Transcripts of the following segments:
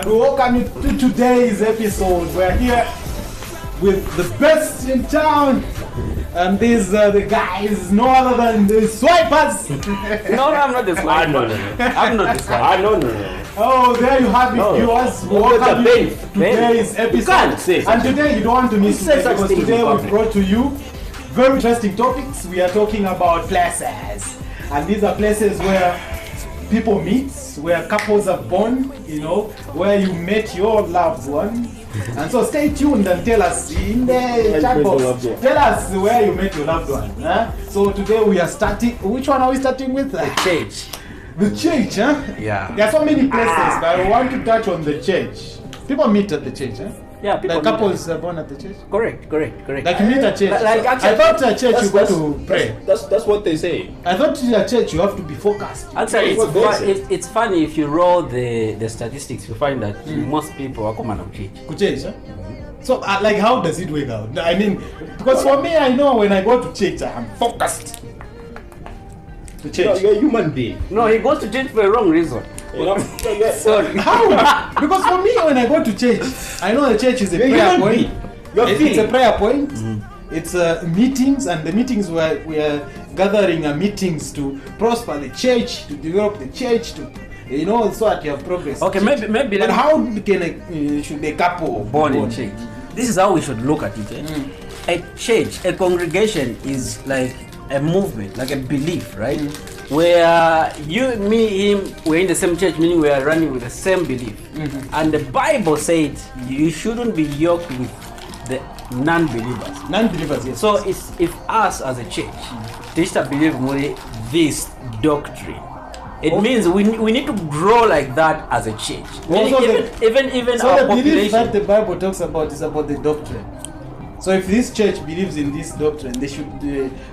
And we welcome you to today's episode. We're here with the best in town. And these are the guys, no other than the swipers. No, I'm not the swiper. No. I'm not the swiper. No. Oh, there you have it, viewers. We welcome you to today's episode. You can't say and today you don't want to miss it because today we brought to you very interesting topics. We are talking about places. And these are places where people meet, where couples are born, where you met your loved one. And so stay tuned and tell us in the chat box, tell us where you met your loved one. Huh? So today we are starting, which one are we starting with? The church. The church, huh? Yeah. There are so many places, but I want to touch on the church. People meet at the church, huh? Yeah, people like couples are born at the church? Correct. Like you meet at church. Like actually, I thought at church you go to pray. That's what they say. I thought at church you have to be focused. Actually, That's it's funny if you roll the statistics, you find that most people are common of church. To church, huh? So, like, how does it work out? I mean, because for me, I know when I go to church, I'm focused. To church. You're a human being. No, he goes to church for a wrong reason. Sorry. How? Because for me, when I go to church, I know the church is a prayer point. It's a prayer point. It's meetings, and the meetings where we are gathering meetings to prosper the church, to develop the church, to so that you have progress. Okay, maybe. But how can should a couple born in church? This is how we should look at it. A church, a congregation is like a movement, like a belief, right? Where you, me, him, we're in the same church, meaning we are running with the same belief. And the Bible said you shouldn't be yoked with the non-believers. Non-believers, yes. So it's if us as a church teach to believe more this doctrine. It means we need to grow like that as a church. Even so our the belief population. that the Bible talks about is about the doctrine. So if this church believes in this doctrine, they should.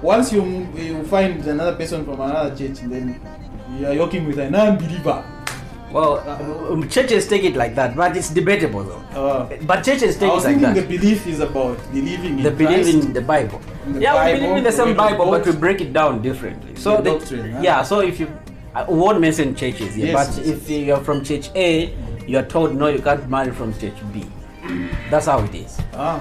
Once you find another person from another church, then you are yoking with a non-believer. Well, churches take it like that, but it's debatable though. But churches take it like that. The belief is about believing in the Christ. belief in the Bible. In the we Bible, believe in the same the Bible, word of but we God. break it down differently. So The doctrine, huh? yeah. So if you won't mention churches here, Yes, but yes, if you're from church A, you're told no, you can't marry from church B. That's how it is.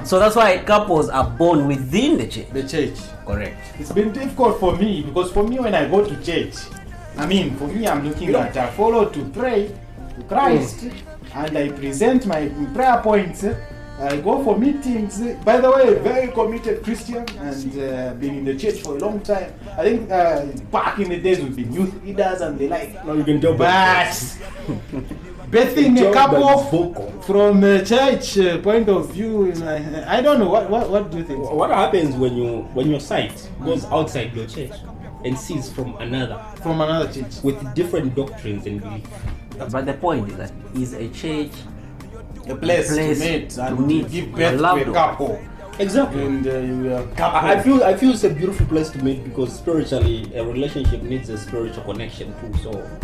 So that's why couples are born within the church. The church. Correct. It's been difficult for me because for me when I go to church, for me I'm looking at I follow to pray to Christ and I present my prayer points. I go for meetings. By the way, very committed Christian and been in the church for a long time. I think back in the days we've been youth leaders and they like. No, you can tell Bething a couple from a church point of view, I don't know what do you think? What happens when your sight goes outside your church and sees from another church with different doctrines and beliefs? But the point is that is a church a place to meet, give birth to a couple. Exactly. And I feel it's a beautiful place to meet because spiritually a relationship needs a spiritual connection too. So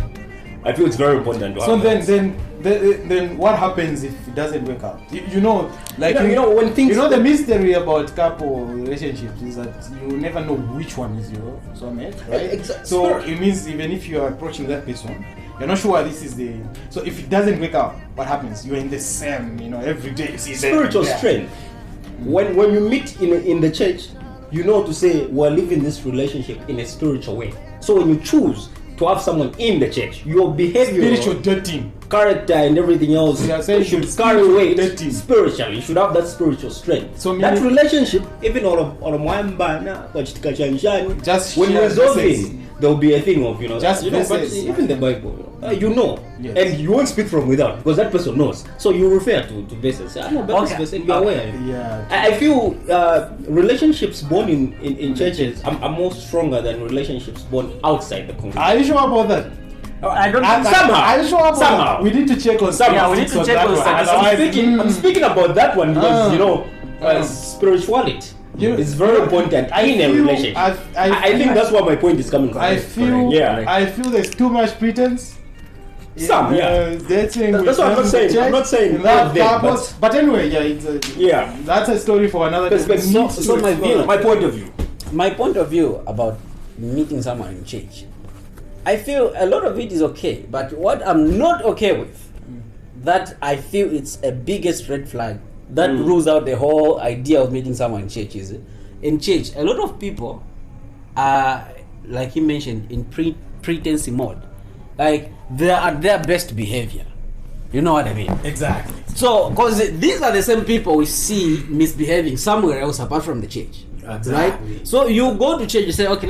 I feel it's very important to have. So then what happens if it doesn't work out? When things the mystery about couple relationships is that you never know which one is your soulmate, right? Exactly. So it means even if you are approaching that person, you're not sure this is the. So if it doesn't work out, what happens? You're in the same, every day you see spiritual strength. When you meet in the church, you know to say we're living this relationship in a spiritual way. So when you choose to have someone in the church, your behavior, spiritual dating, character, and everything else should carry weight spiritually. You should have that spiritual strength. So that relationship, even on just when you resolve it, there will be a thing of but even the Bible, yes. And you won't speak from without because that person knows. So you refer to verses. I know about this verse and you're aware. Yeah. I feel relationships born in churches are more stronger than relationships born outside the congregation. Are you sure about that? I don't think somehow. Are you sure about Somehow. that? We need to check on somehow. Yeah, we need to check on that. I'm speaking about that one because spirituality. It's very important in a relationship. I think that's where my point is coming from. I feel there's too much pretense. Some, dating. That's what I'm not saying. I'm not saying that. But anyway, that's a story for another day. So my point of view. My point of view about meeting someone in church, I feel a lot of it is okay. But what I'm not okay with that I feel it's a biggest red flag that rules out the whole idea of meeting someone in church. Is in church, a lot of people are, like he mentioned, in pretense mode. Like they are at their best behavior. You know what I mean? Exactly. So, because these are the same people we see misbehaving somewhere else apart from the church. Exactly. Right? So you go to church, you say, okay,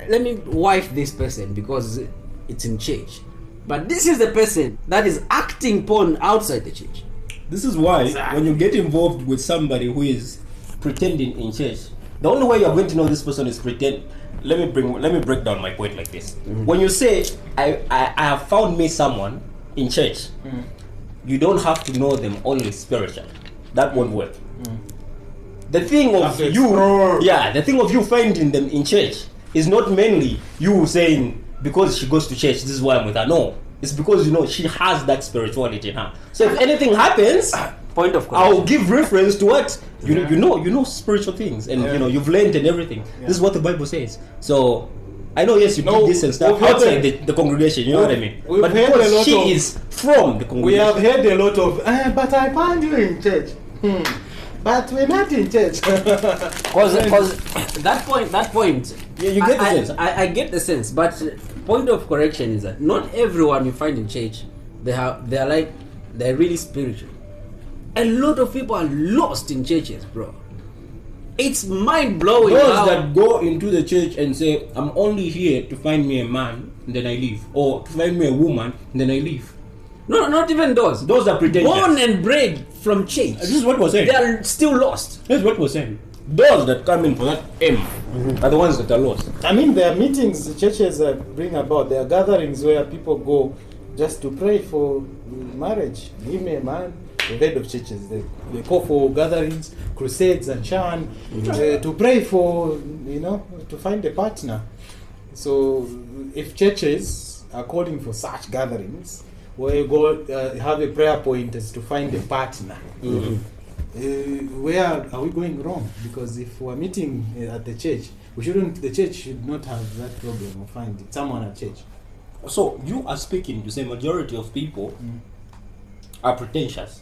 let me wife this person because it's in church. But this is the person that is acting porn outside the church. This is why Exactly. when you get involved with somebody who is pretending in church, the only way you're going to know this person is pretend. Let me break down my point like this. When you say I have found me someone in church, you don't have to know them only spiritually. That won't work. The thing of That's you, explore. the thing of you finding them in church is not mainly you saying because she goes to church, this is why I'm with her. No, it's because she has that spirituality in her. So if anything happens, Point of I'll correction. give reference to what you know spiritual things, and you've learned and everything. Yeah. This is what the Bible says. So I know, yes, you No, do this and stuff we've heard outside the- the congregation. You know what I mean? we've But heard a because lot she of- is from the We have congregation, heard a lot of, but I found you in church. But we're not in church. Because that point, you get the sense. I get the sense, but point of correction is that not everyone you find in church, they're really spiritual. A lot of people are lost in churches, bro. It's mind blowing. those that go into the church and say, "I'm only here to find me a man," and then I leave, or to find me a woman, and then I leave. No, not even those. Those are pretentious. Born and bred from church. This is what we're saying. They are still lost. This is what we're saying. Those that come in for that aim are the ones that are lost. I mean, there are meetings the churches bring about. There are gatherings where people go just to pray for marriage. Give me a man. The head of churches, they call for gatherings, crusades, and so on, to pray for, to find a partner. So, if churches are calling for such gatherings, where you go have a prayer point is to find a partner, where are we going wrong? Because if we're meeting at the church, the church should not have that problem of finding someone at church. So you are speaking to say majority of people are pretentious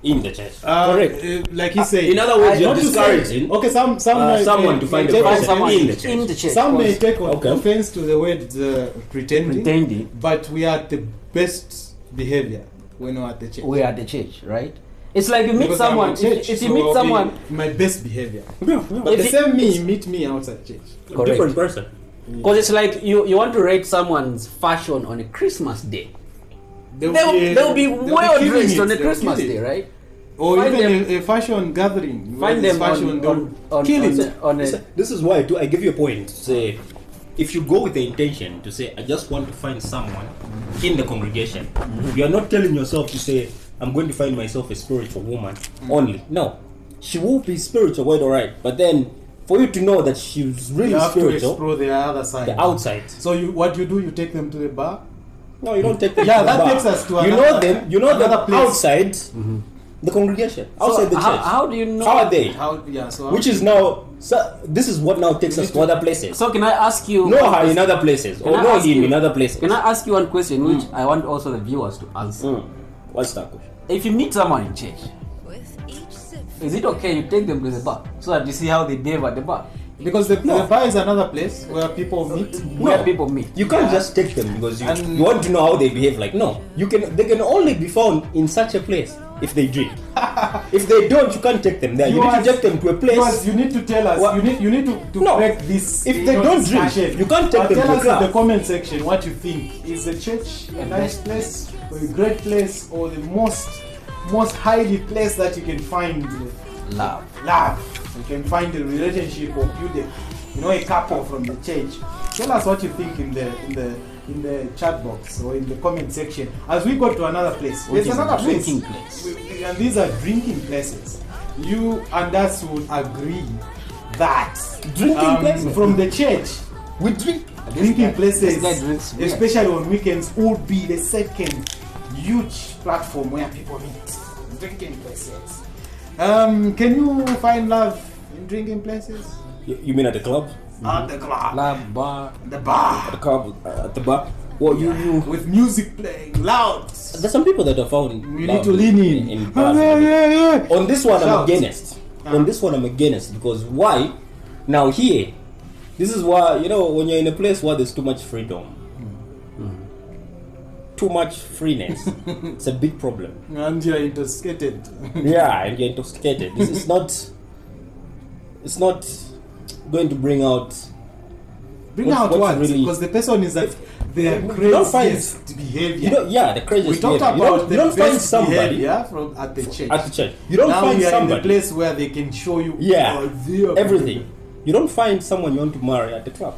in the church. Correct. Like he said. In other words, you're not to say- discouraging Okay, some someone to find a take person someone in the church. in the church. Some may take Okay. offense to the word pretending, Pretending. but we are at the best behavior when we're at the church. We are at the church, right? It's like you meet Because I'm someone. at church, If you so meet I'll be someone, my best behavior. Yeah, But If the it- same me meet me outside church. correct. different person. Because it's like you want to rate someone's fashion on a Christmas day. They'll be well killing dressed it, on a they'll Christmas kill it. day, right? Or Find even them- a fashion gathering. where Find there's them fashion, they'll on kill it. on a This is why I give you a point. Say, if you go with the intention to say, I just want to find someone in the congregation, you are not telling yourself to say, I'm going to find myself a spiritual woman only. No, she will be spiritual, quite alright. But then, for you to know that she's really You have to spiritual, explore the other side. the outside. So what you do, you take them to the bar. No, you don't take them. Yeah, to the that bar. takes us to You know another- them. You know them another place. outside the congregation, outside the church. How do you know? How are they? Which is now. So this is what now takes us to other places. So can I ask you? Know her in other places, Can or I know ask him you- in other places. Can I ask you one question, which I want also the viewers to answer? What's that question? If you meet someone in church, With each sip, is it okay you take them to the bar so that you see how they behave at the bar, Because the bar is another place where people meet. where people meet? You can't just take them because And- you want to know how they behave. Like no, they can only be found in such a place if they drink. If they don't, you can't take them there. You need to take them to a place. Because you need to tell us. What? You need to No. correct this. If they don't drink, discussion. you can't take But them tell to a us club. in the comment section what you think. Is the church a nice place, or a great place, or the most highly place that you can find Love. love? You can find a relationship or build a couple from the church. Tell us what you think in the chat box or in the comment section. As we go to another place, Which there's is a another place. drinking place. And these are drinking places. You and us would agree that Drinking places? from the church, We drink. drinking places, this guy drinks beer. especially on weekends, would be the second huge platform where people meet. Drinking places. Can you find love in drinking places? You mean at the club? At the club, Love bar. the bar. At the club? At the bar? Well, you with music playing loud. there's some people that are found You need to lean in. bars. On this one, I'm Shout. against. On this one, I'm against because why? Now here, this is why when you're in a place where there's too much freedom, too much freeness, it's a big problem. And you're intoxicated. Yeah, and you're intoxicated. This is not. It's not going to bring out. Bring What's- out what's what? really- Because the person is at their You don't find- craziest behavior. The craziest. We talked behavior. about you don't the find best somebody behavior from at the church. at the church. You don't Now find we are in somebody. the place where they can show you Yeah, their everything. You don't find someone you want to marry at the club,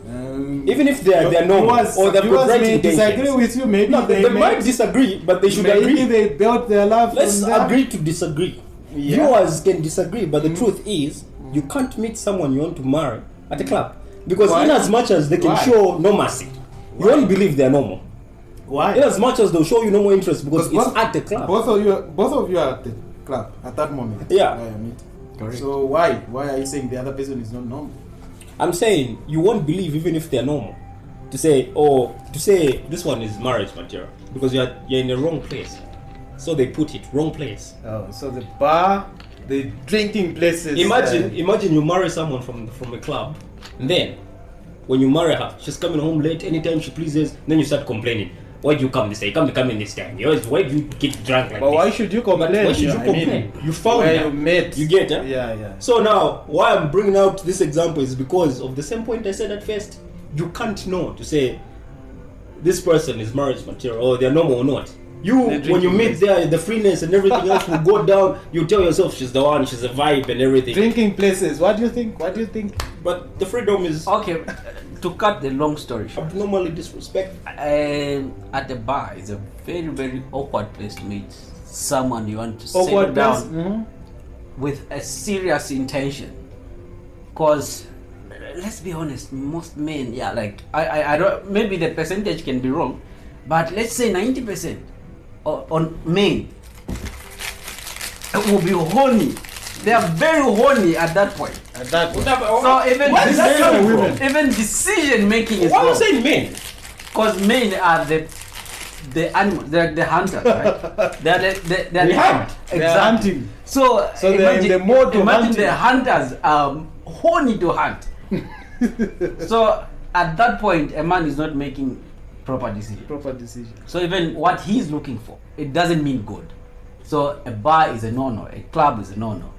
Um, even if they're normal or they're viewers may progressive disagree intentions. with you. Maybe No, they might disagree, but they should maybe agree. they built their love. Let's from there. agree to disagree. Yeah. Viewers can disagree, but the truth is, you can't meet someone you want to marry at the club because Why? in as much as they can Why? show no mercy, you won't believe they're normal. Why? In as much as they'll show you no more interest because it's both- at the club. Both of you are at the club at that moment. Yeah. where you meet. Correct. So why are you saying the other person is not normal? I'm saying you won't believe even if they're normal. To say this one is marriage material because you're in the wrong place. So they put it wrong place. Oh, so the bar, the drinking places. Imagine you marry someone from a club, and then when you marry her, she's coming home late anytime she pleases. Then you start complaining. Why do you come this day? Come in this time. Why do you get drunk like But this? why should you complain? Why should you I complain? mean, You found where her. you met. You get it? Yeah. So now, why I'm bringing out this example is because of the same point I said at first. You can't know to say this person is marriage material or they're normal or not. When you meet there, the freeness and everything else will go down. You tell yourself she's the one, she's a vibe and everything. Drinking places. What do you think? But the freedom is Okay, to cut the long story short, abnormally disrespectful. at the bar is a very, very awkward place to meet someone you want to settle Awkward down place. Mhm. with a serious intention. Because let's be honest, most men, I don't. Maybe the percentage can be wrong, but let's say 90% on men will be horny. They are very horny at that point. At that point. So even Where is that coming from? even decision making is Why are you wrong. saying men? Because men are the animals, they're the hunters, right? they're We hunt. Exactly. They're hunting. So they're in the mode of imagine hunting. the hunters are horny to hunt. So at that point, a man is not making proper decision. Proper decision. So even what he's looking for, it doesn't mean good. So a bar is a no-no, a club is a no-no.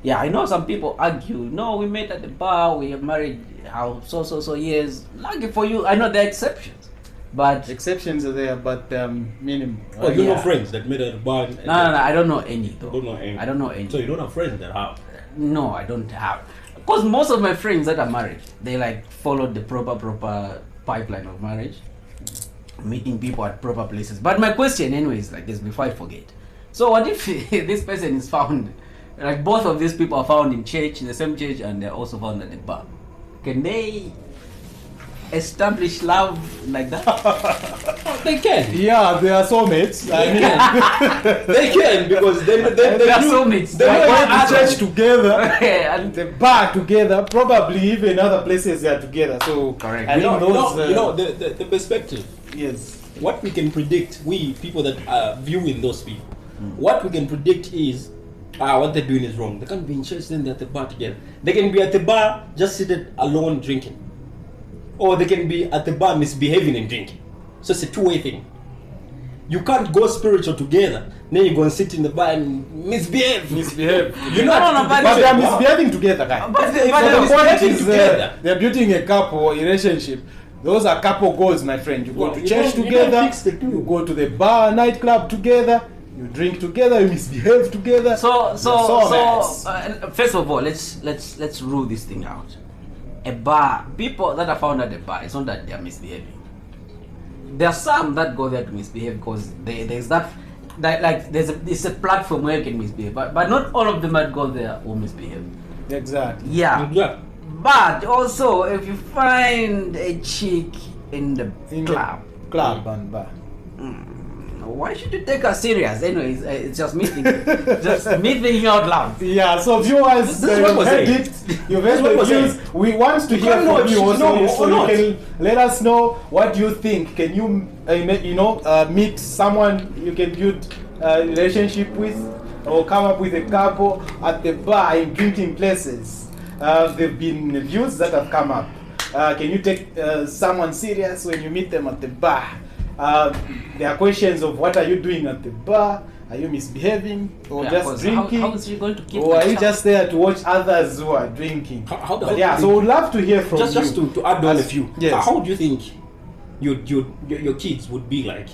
Yeah, I know some people argue, no, we met at the bar, we have married how so years. Lucky for you, I know there are exceptions. But Exceptions are there, but minimum. Oh, you know Yeah. friends that met at a bar. no, I don't know any though. Don't know any. I don't know any. So you don't have friends that have. No, I don't have. Because most of my friends that are married, they followed the proper pipeline of marriage, meeting people at proper places. But my question, anyways, like this before I forget. So what if this person is found, like both of these people are found in the same church, and they're also found at the bar? Can they establish love like that? They can. Yeah, they are soulmates. I mean, They can because they They are knew- soulmates. They they know are each going to other. church together, And the bar together, probably even other places they are together. So Correct. I You think know, those. the perspective. Yes. What we can predict, we people that are viewing those people, what we can predict is what they're doing is wrong. They can't be in church, then they're at the bar together. They can be at the bar just seated alone drinking, or they can be at the bar misbehaving and drinking. So it's a two-way thing. You can't go spiritual together, then you go and sit in the bar and misbehave. Misbehave. You know, No, but But they are misbehaving together, guys. But the they're point is together. they're building a couple relationship. Those are couple goals, my friend. You go Well, to you church don't together. fix the two. You go to the bar, nightclub together. You drink together. You misbehave together. So soulmates. first of all, let's rule this thing out. A bar, people that are found at the bar, it's not that they are misbehaving. There are some that go there to misbehave because there's it's a platform where you can misbehave, but not all of them that go there will misbehave. Exactly. Yeah. Yeah. But also, if you find a chick in the In the club, club and bar. Why should you take us serious? Anyways, it's just me thinking, out loud. Yeah, so viewers, This is what you've we're heard saying. it. You've heard This is what the we're views. saying. We want to hear can't know from if you she's also, normal so or you not. can let us know what you think. Can you, meet someone you can build a relationship with, or come up with a couple at the bar in drinking places? There've been views that have come up. Can you take someone serious when you meet them at the bar? There are questions of what are you doing at the bar? Are you misbehaving or Yeah, just 'cause drinking? How is she going to keep Or are you herself? just there to watch others who are drinking? How But yeah, so we'd love to hear from just you. to add on a few. Yes. How do you think your kids would be like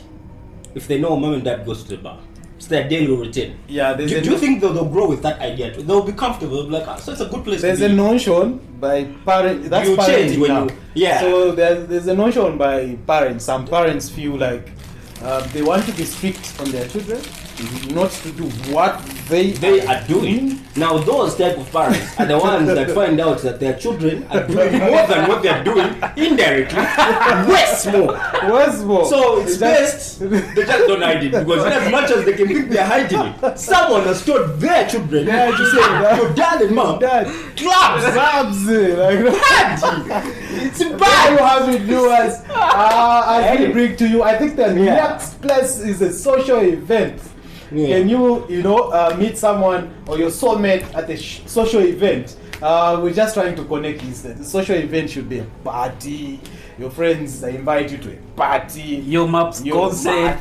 if they know mom and dad goes to the bar? It's their daily routine. Yeah, Do you think they'll grow with that idea? They'll be comfortable, they'll be like, so it's a good place there's to a be. notion by parents, that's You change parenting when now. you- yeah. So there's a notion by parents. Some parents feel like they want to be strict on their children, not to do what they Are doing. Now those type of parents are the ones that find out that their children are doing more than what they're doing indirectly. Way more. What's more? So it's Just- best they just don't hide it, because in as much as they can think they're hiding it, someone has told their children Yeah, to say, your dad and mom Dad, clubs. Sabs, like It's There you bad. have it, viewers. As we bring to you, I think the next place is a social event. Yeah. Can you, meet someone or your soulmate at a social event? We're just trying to connect instead. The social event should be a party. Your friends invite you to a party. Your maps concert.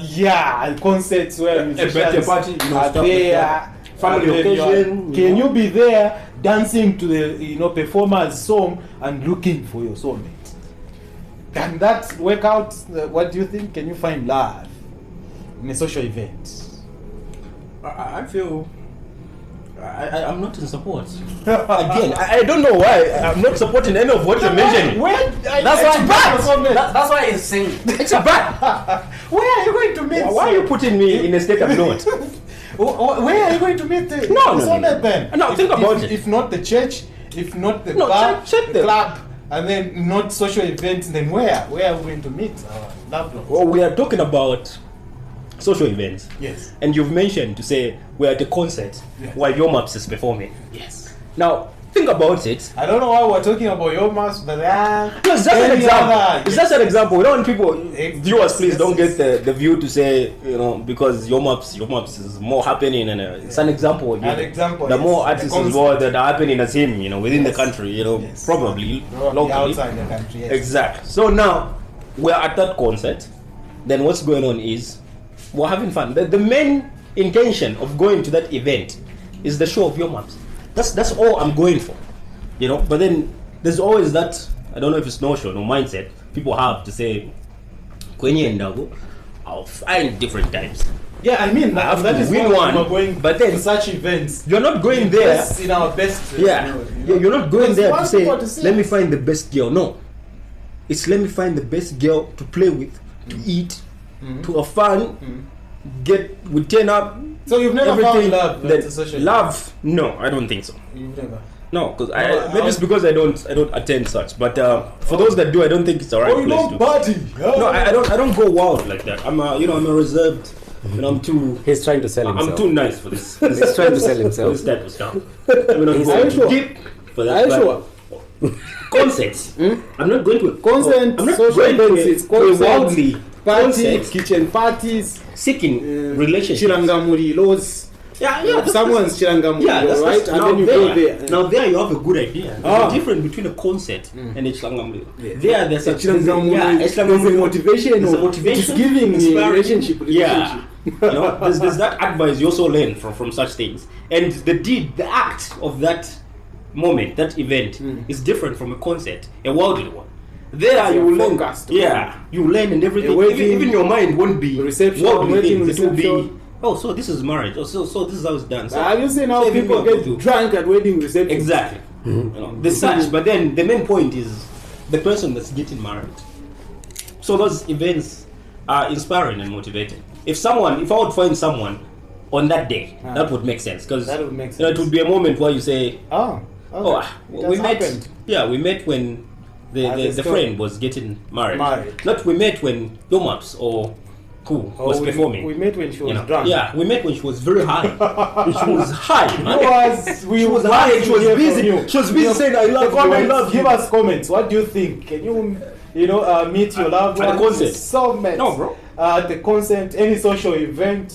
Yeah, concerts where birthday party, are stuff like there. that. Family And then occasion, Can you be there dancing to the performer's song and looking for your soulmate? Can that work out? What do you think? Can you find love in a social event? I feel I'm not in support. Again, I don't know why I'm not supporting any of what you're mentioning. That's why he's saying. It's a bad. Where are you going to meet? Why are you putting me in a state of not? Where are you going to meet? No. soulmate then? No, think about it. If not the church, if not the No, bar, check the the- club, and then not social events, then where? Where are we going to meet our loved ones? Well, we are talking about social events. Yes. And you've mentioned to say we're at a concert Yes. while Your Maps is performing. Yes. Now, think about it. I don't know why we're talking about your mass, but No, it's just an any example. other- It's just an example. We don't want people, Yes, viewers, please yes, don't yes. get the view to say, because Your Maps is more happening, and it's an example. An example, The yes. more The artists concept. involved that are happening as him, within the Yes. country, Yes. probably Probably locally. outside the country. Yes. Exactly. So now we're at that concert. Then what's going on is we're having fun. The main intention of going to that event is the show of Your Maps. That's all I'm going for. But then there's always that, I don't know if it's notion or mindset people have to say, kwenye ndago, I'll find different types. Yeah, I mean I have that to is win why one, we're going but then to such events. You're not going there. Invest in our best. Yeah, you're not going Because there we to want say, people to see let me us. find the best girl. No. It's let me find the best girl to play with, to eat, to have fun, we turn up. So you've never everything. found love Then at a social love? No, I don't think so. You've never. No, because No, maybe it's because I don't attend such. But for those that do, I don't think it's the right Oh, you place don't to. party. No, I don't go wild like that. I'm a reserved. I'm too. He's trying to sell I'm himself. too nice for this. He's trying to sell For himself. this type of stuff. I'm not Are going you sure? deep for that. Are you but sure? Concerts. I'm not going to a Consent, I'm not social going to events, a, it's to a concerts, wildly Parties, concert kitchen parties, seeking relationships. chirangamurilos. Yeah, that's- Someone's chirangamurilo, Yeah, that's right? right. And Now then you there, go there. now there you have a good idea. There's Ah. a difference between a concert and a chilangamurilo. Yeah. There, there's a Chirangamurilo, yeah, there's a motivation. There's a of- motivation. It is giving inspiring. relationship. Yeah. There's that advice you also learn from such things, and the act of that moment, that event, is different from a concert, a worldly one. There you will learn. Focused. Yeah, you learn and everything. A wedding, Even your mind won't be reception, worldly wedding things. It will be. reception. Oh, so this is marriage. Oh, so this is how it's done. So, Have you seen how so people everything get will do. drunk at wedding reception? Exactly. The such, but then the main point is the person that's getting married. So those events are inspiring and motivating. If I would find someone on that day, that would make sense, because That would make it sense. would be a moment where you say, Oh, "Oh, okay. It we has met." happened. Yeah, we met when As the a story. friend was getting married. Married. Not we met when Yomaps or who was performing. We met when she was You know, drunk. yeah, we met when she was very high. She was high, man. We She was would high like and she to was hear busy. from you. She was busy saying, "I love you, I Comments, love give you." us comments. What do you think? Can you meet your loved At the ones? concert? So many. No, bro. At the concert, any social event,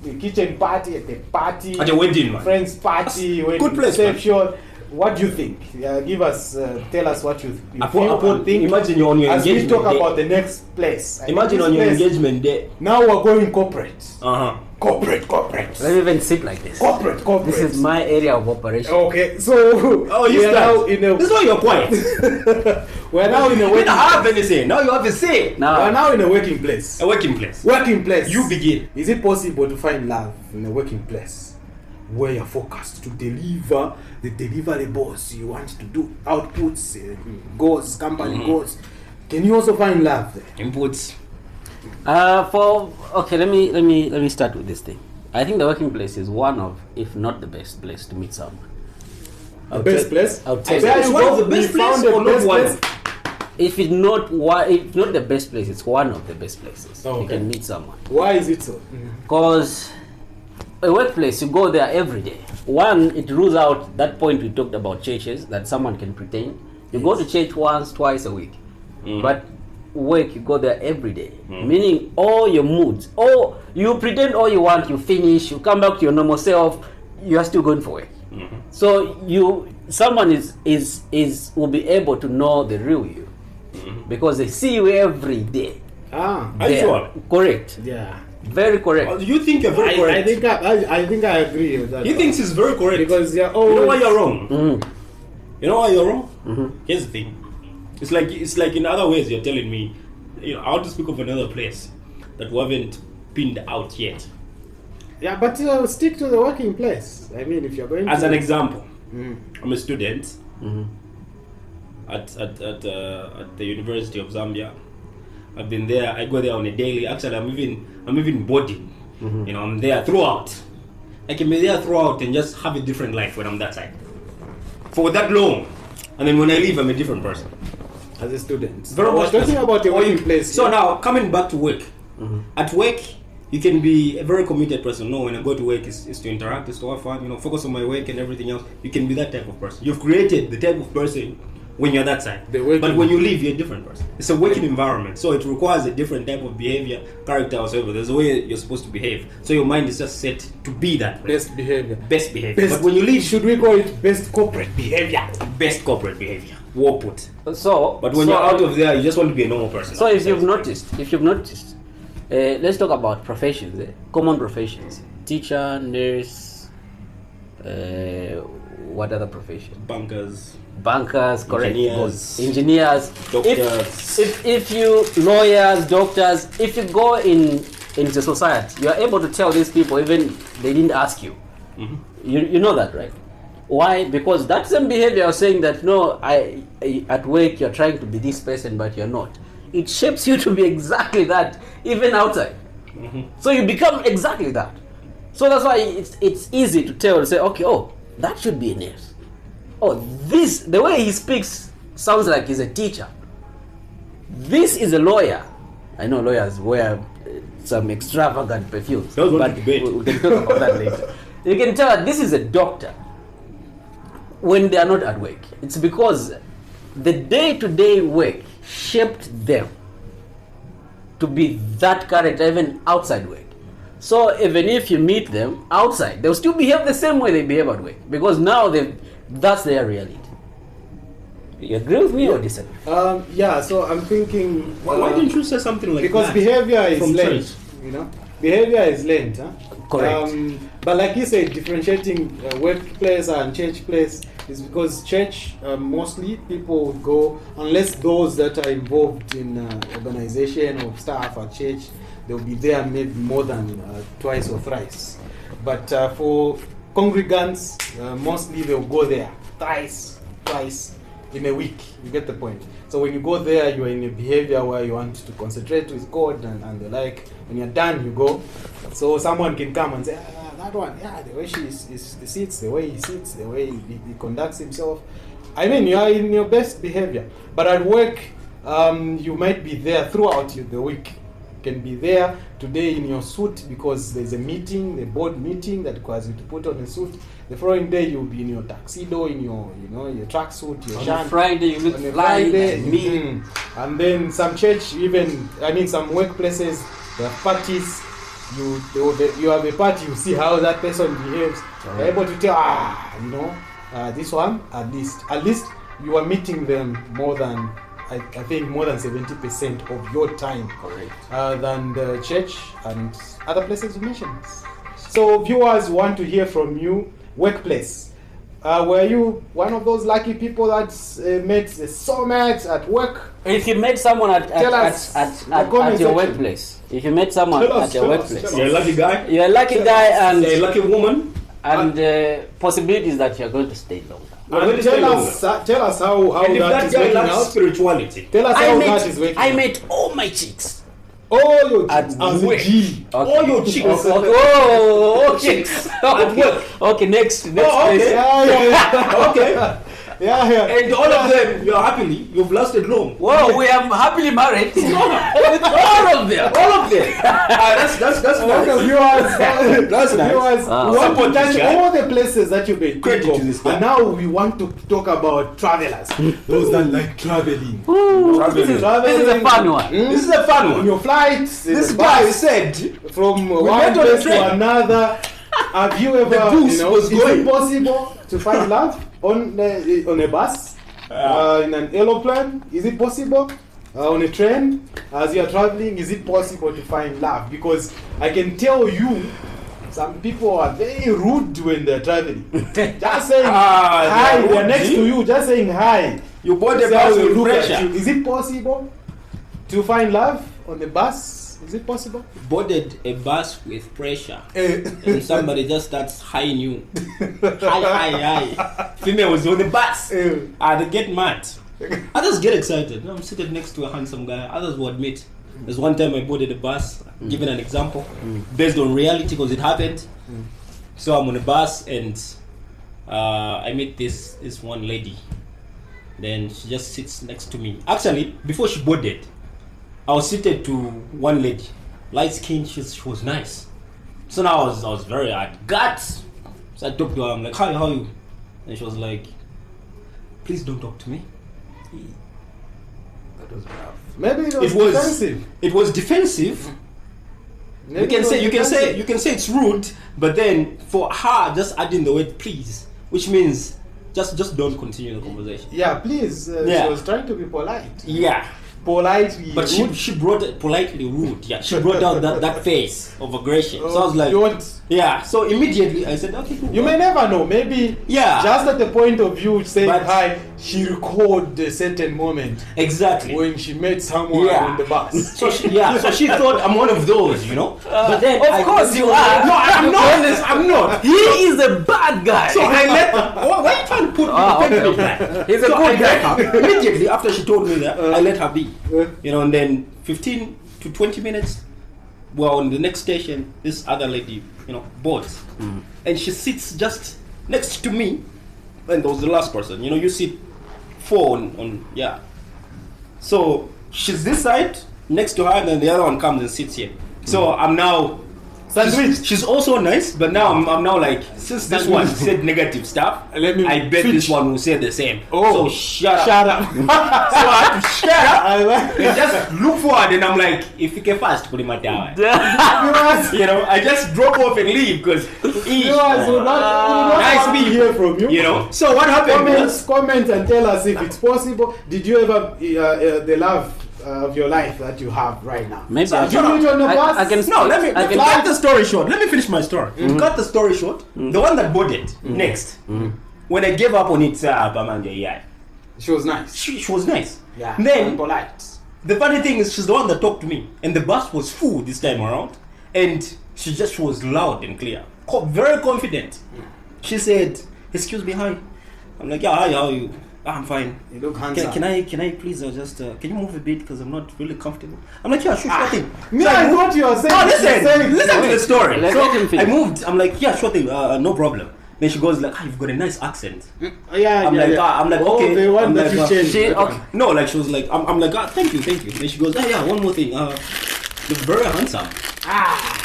the kitchen party, at the party, At a wedding, man. friends party, wedding Good place, man. reception. What do you think? Give us, tell us what you Upon- think. imagine you're on your as we engagement talk day. about the next place. Imagine This on your place, engagement day. Now we're going corporate. Uh-huh. Corporate. Let me even sit like this. Corporate. This is my area of operation. Okay, so Oh, you we are now start. in a This is why you're quiet. we're now in a You working don't have any say. Now you have a say. we're Now, now in a working place. A working place. Working place. You begin. Is it possible to find love in a working place where you're focused to deliver the deliverables you want to do, outputs, goals, company goals? Can you also find love there? Inputs. let me start with this thing. I think the working place is one of, if not the best place to meet someone. The best place? I'll tell There you. you One go. of the best We found place the or not best one? place. If not the best place, it's one of the best places Oh, you okay. can meet someone. Why is it so? Because a workplace, you go there every day. One, it rules out that point we talked about churches, that someone can pretend. You go to church once, twice a week. But work, you go there every day. Meaning all your moods, you pretend all you want, you finish, you come back to your normal self, you are still going for work. So someone will be able to know the real you. Because they see you every day. Ah, Are you There. sure? Correct. yeah. Very correct. Oh, you think you're very correct? I think I agree with that. He thinks he's very correct. because you're You know why always you're wrong? You know why you're wrong? Here's the thing. It's like in other ways you're telling me, I want to speak of another place that we haven't pinned out yet. yeah, but stick to the working place. I mean, if you're going As to an example, I'm a student at the University of Zambia. I've been there. I go there on a daily. Actually, I'm even boarding. I'm there throughout. I can be there throughout and just have a different life when I'm that side for that long, and then when I leave, I'm a different person. as a student. Very We're much talking so. about your working place. So here. now coming back to work. At work, you can be a very committed person. No, when I go to work, is to interact, is to have fun. Focus on my work and everything else. You can be that type of person. You've created the type of person when you're that side. The working- But when you leave, you're a different person. It's a working environment, so it requires a different type of behavior, character, whatever. There's a way you're supposed to behave. So your mind is just set to be that way. Best behavior. Best behavior. Best, But when you leave, should we call it best corporate behavior? best corporate behavior. Well put. So, But when you're out of there, you just want to be a normal person. So if you've noticed, let's talk about professions, common professions. Teacher, nurse, what other profession? Bankers, correct. Engineers. Engineers. Doctors. If you, lawyers, doctors, if you go into society, you are able to tell these people even they didn't ask you. You know that, right? Why? Because that same behavior of saying that no, I at work you're trying to be this person but you're not. It shapes you to be exactly that, even outside. So you become exactly that. So that's why it's easy to tell and say, okay, that should be a nurse. The way he speaks sounds like he's a teacher. This is a lawyer. I know lawyers wear some extravagant perfumes, That was one but debate. we can talk about that later. You can tell that this is a doctor when they are not at work. It's because the day-to-day work shaped them to be that character even outside work. So even if you meet them outside, they'll still behave the same way they behave at work because now that's their reality. You agree with me or disagree? Yeah, so I'm thinking. Why didn't you say something like because that? behavior is from learned, church? Behavior is learned, huh? Correct. But like you said, differentiating workplace and church place is because church mostly people would go, unless those that are involved in organization or staff at church, they'll be there maybe more than twice or thrice. But for congregants, mostly they'll go there twice in a week. You get the point. So when you go there, you are in a behavior where you want to concentrate with God and the like. When you're done, you go. So someone can come and say, that one, the way she sits, the way he sits, the way he conducts himself. I mean, you are in your best behavior. But at work, you might be there throughout the week. can be there today in your suit because there's a meeting, the board meeting that requires you to put on a suit. The following day you'll be in your tuxedo, in your your tracksuit, your shirt. On a Friday you look On a flying Friday, like me. And then some church, even some workplaces, there are parties. You have a party, you see how that person behaves. You're able to tell, this one at least you are meeting them more than I think more than 70% of your time. Correct. Than the church and other places you mentioned. So viewers want to hear from you. Workplace. Were you one of those lucky people that met a soulmate at work? If you met someone at your workplace, if you met someone at your workplace, You're a lucky guy. you're a lucky guy and You're a lucky woman. possibilities that you're going to stay longer. And tell us how And if that that is guy working lacks out. spirituality, Tell us how that is working I out. met all my chicks. All your At chicks as a work. G. all your chicks. Oh, Chicks. okay. Okay, next okay. place. Yeah. Okay. Yeah. And all of them, you're happily, you've lasted long. Whoa, we are happily married. all of them. All of them. That's Okay, nice. viewers, That's nice. viewers, Ah. we want to Support touch this guy. all the places that you've been Credit thinking to of. this guy. And now we want to talk about travelers. Those that like traveling. This is a fun one. This is a fun On one. your flights, in This the guy bus, said, from one met on a place to train. another. Have you ever, The goose was is going. it possible to find love on a bus, in an aeroplane? Is it possible? On a train, as you are traveling, is it possible to find love? Because I can tell you, some people are very rude when they're traveling. Just saying hi, they are they're next rude. to you, just saying hi. you bought the See how bus they with look at pressure. you. Is it possible to find love on the bus? Is it possible? Boarded a bus with pressure. Eh. And somebody just starts highing you. Hi. Female was on the bus. Eh. They get mad. Others get excited. I'm seated next to a handsome guy. Others will admit. There's one time I boarded a bus, giving an example, based on reality because it happened. So I'm on a bus and I meet this one lady. Then she just sits next to me. Actually, before she boarded, I was seated to one lady, light skin. She was nice. So now I was very hard guts. So I talked to her. I'm like, hi, how are you? And she was like, please don't talk to me. That was rough. Maybe it It was was defensive. It was defensive. Maybe You can it was say defensive. you can say it's rude, but then for her just adding the word please, which means just don't continue the conversation. Yeah, please. Yeah. She was trying to be polite. Yeah. Politely. But rude. she brought it politely rude. Yeah, she brought out that face of aggression. So I was like, Don't. yeah. So immediately I said, okay, cool. You may never know. Maybe Yeah. just at the point of you saying But- hi, she recalled a certain moment Exactly. when she met someone Yeah. on the bus. So she thought I'm one of those, you know. But then Of course you are. No, I'm not. I'm not. He is a bad guy. So I let her. Why are you trying to put okay. of that? He's a So good I let guy. her- Immediately after she told me that, I let her be. Uh. You know, and then 15 to 20 minutes, we're on the next station. This other lady, boards, and she sits just next to me, and there was the last person. You know, you sit four on yeah. So she's this side next to her, and then the other one comes and sits here. So I'm now. Sandwich. She's also nice, but now I'm now like, since this one said negative stuff, Let me I bet switch. this one will say the same. Oh, so shut up. Shut up. So I had to shut up I like and just look forward, and I'm like, if you can fast, put him at down. viewers. You know, I just drop off and leave because Viewers would not Nice want to meeting hear from you. you know. So what happened? Comment and tell us if it's possible. Did you ever the love of your life that you have right now? Maybe So, I Did you meet on the bus? I can No, let me I can cut the story short. Let me finish my story. To cut the story short, the one that boarded next, when I gave up on it, She was nice. she was nice. Yeah. Then and polite. the funny thing is, she's the one that talked to me, and the bus was full this time around, and she just was loud and clear, very confident. She said, "Excuse me, hi." I'm like, "Yeah, hi, how are you?" "I'm fine." You look handsome. Can I please just can you move a bit because I'm not really comfortable? I'm like, "Yeah, sure thing." Me, So I moved- thought you were saying. No, you're saying- listen to the story. Let So him finish. I moved. I'm like, "Yeah, sure thing, no problem." Then she goes like, "You've got a nice accent." Yeah, I'm yeah, like, yeah. I'm like, Oh, okay. the one I'm that like, you changed. She, okay. No, like she was like, I'm like, thank you. Then she goes, yeah, one more thing. You're very handsome.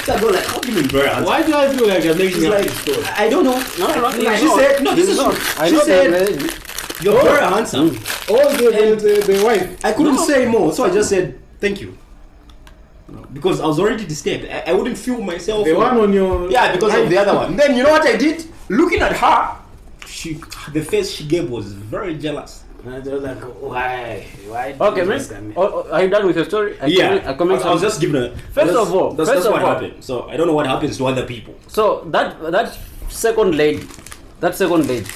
So I go like, how do you mean very handsome? Why do I feel like you're making She's up like, this story? I don't know. No, She said, no, this is true. I She know said, that. you're very handsome. Oh, the wife. I couldn't say more, so I just said, thank you. Because I was already disturbed. I wouldn't feel myself. The one on your... Yeah, because of the other one. Then you know what I did? Looking at her, the face she gave was very jealous. And I was like, why? Why? Okay, man. Are you done with your story? I was just giving a... First of all, that's what happened. So I don't know what happens to other people. So that second lady,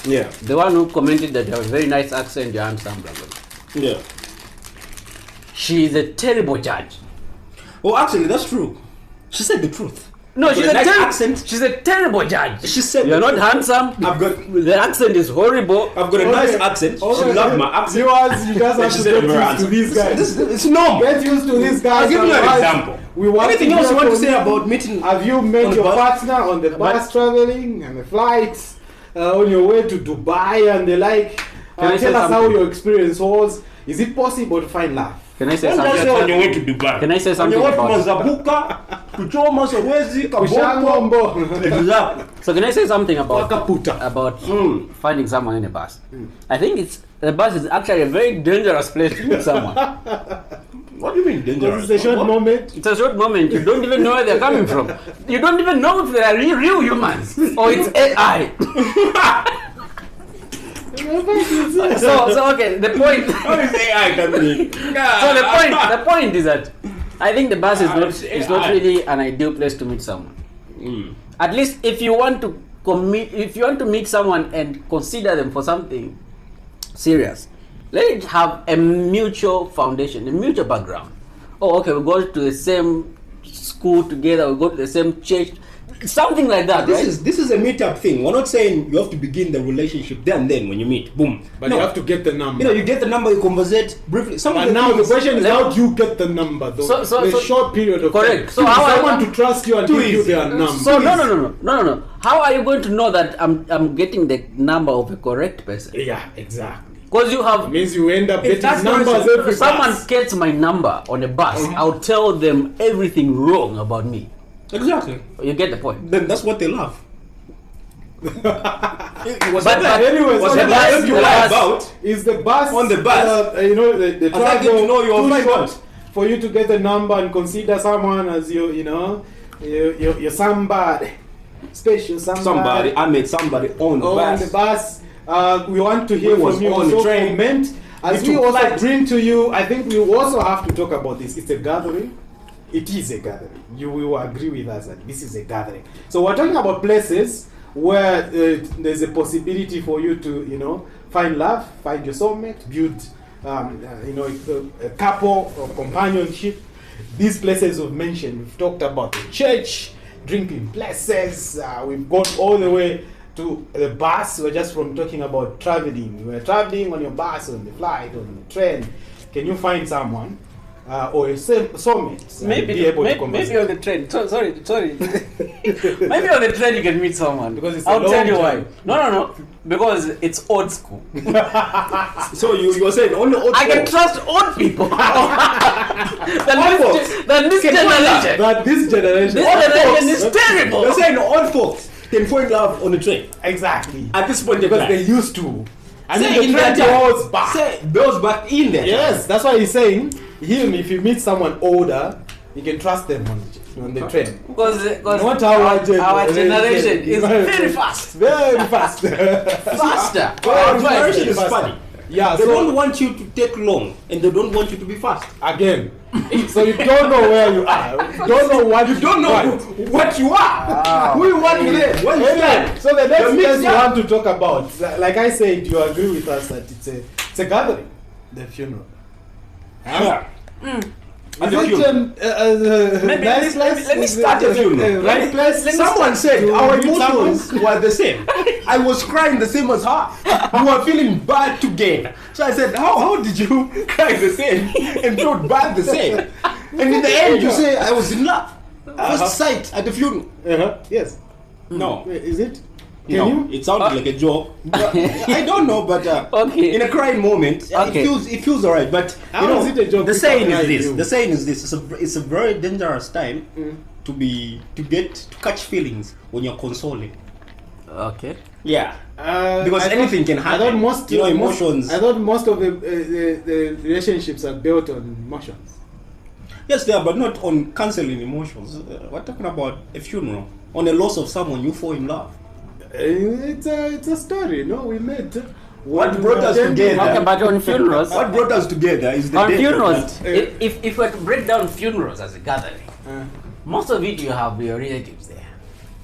Yeah. the one who commented that you have a very nice accent, you're handsome, blah, blah, blah. Yeah. She is a terrible judge. Oh, actually, that's true. She said the truth. No, she's a nice terrible accent. She's a terrible judge. She said you're the not truth. handsome. The accent is horrible. I've got a nice accent. She loved my accent. You just have to get used to these guys. It's normal. Get used to these guys. I'll give you an example. We want Anything else you want to say about meeting? Have you met your partner on the bus traveling and the flights on your way to Dubai and the like? Tell us how your experience was. Is it possible to find love? Can I say Don't just something? say on your way to Dubai. Can I say something on your way to about Mazabuka, Kuchoma, Sowezi, Kabongo. Kushangombo. Exactly. So can I say something about Wakaputa. finding someone in a bus? I think the bus is actually a very dangerous place to meet someone. What do you mean dangerous? It's a short moment. It's a short moment. You don't even know where they're coming from. You don't even know if they are real humans or it's AI. so okay, the point. How is AI coming in? So the point is that I think the bus is not really an ideal place to meet someone. At least if you want to meet someone and consider them for something serious, let it have a mutual foundation, a mutual background. Oh, okay, we go to the same school together, we go to the same church, something like that. This is a meetup thing. We're not saying you have to begin the relationship there and then when you meet. Boom. But you have to get the number. You get the number, you conversate briefly. But now the question is, how do you get the number though? So short period of correct. time. So how someone to trust you and give you their number. So no. How are you going to know that I'm getting the number of a correct person? Yeah, exactly. Because you have... It means you end up If getting numbers every someone bus. gets my number on a bus, I'll tell them everything wrong about me. Exactly. You get the point. Then that's what they love. Is the bus on the bus? The travel to know your too short for you to get the number and consider someone as your somebody, special somebody. I met somebody on the bus. We want to hear from you. On the train. Comment. As we also bring to you, I think we also have to talk about this. It's a gathering. It is a gathering. You will agree with us that this is a gathering. So we're talking about places where there's a possibility for you to, find love, find your soulmate, build, a couple of companionship. These places we've mentioned, we've talked about the church, drinking places. We've gone all the way to the bus. We're just from talking about traveling. We're traveling on your bus, on the flight, on the train. Can you find someone or a soulmate? Maybe on the train. Sorry. Maybe on the train you can meet someone. Because I'll tell you why. No. Because it's old school. So you're saying only old I can trust old people than this generation. But this generation. This generation is terrible. You're saying old folks can fall love on the train. Exactly. At this point, because they used to. I mean, in the trend goes back. Goes back in there. Yes, that's why he's saying, if you meet someone older, you can trust them on the train. Because not our generation is very fast. Very fast. Faster. Our generation is funny. Yeah, they don't want you to take long, and they don't want you to be fast. Again, so you don't know where you are. Don't know what you don't know what you are. Who you want today? So the next place you want to talk about, like I said, you agree with us that it's a gathering, the funeral. Let me start the funeral. Right place. Someone said our emotions were the same. I was crying the same as her. We were feeling bad together. So I said, how did you cry the same and feel bad the same? And in the end, you say I was in love. First sight at the funeral. Yes. No. Is it? It sounded like a joke. But I don't know, but Okay. in a crying moment, Okay. it feels alright. But How is it a joke? the People saying cry is this. you. The saying is this. It's a very dangerous time to catch feelings when you're consoling. Okay. Yeah. Because I anything can I thought happen. most, You know, emotions. I thought most of the relationships are built on emotions. Yes, they are, but not on cancelling emotions. We're talking about a funeral. On a loss of someone, you fall in love. It's a story, no? We met. What brought us together? Okay, but on funerals, What brought us together is the on death of funerals, that- if we were to break down funerals as a gathering, Uh, most of it you have your relatives there.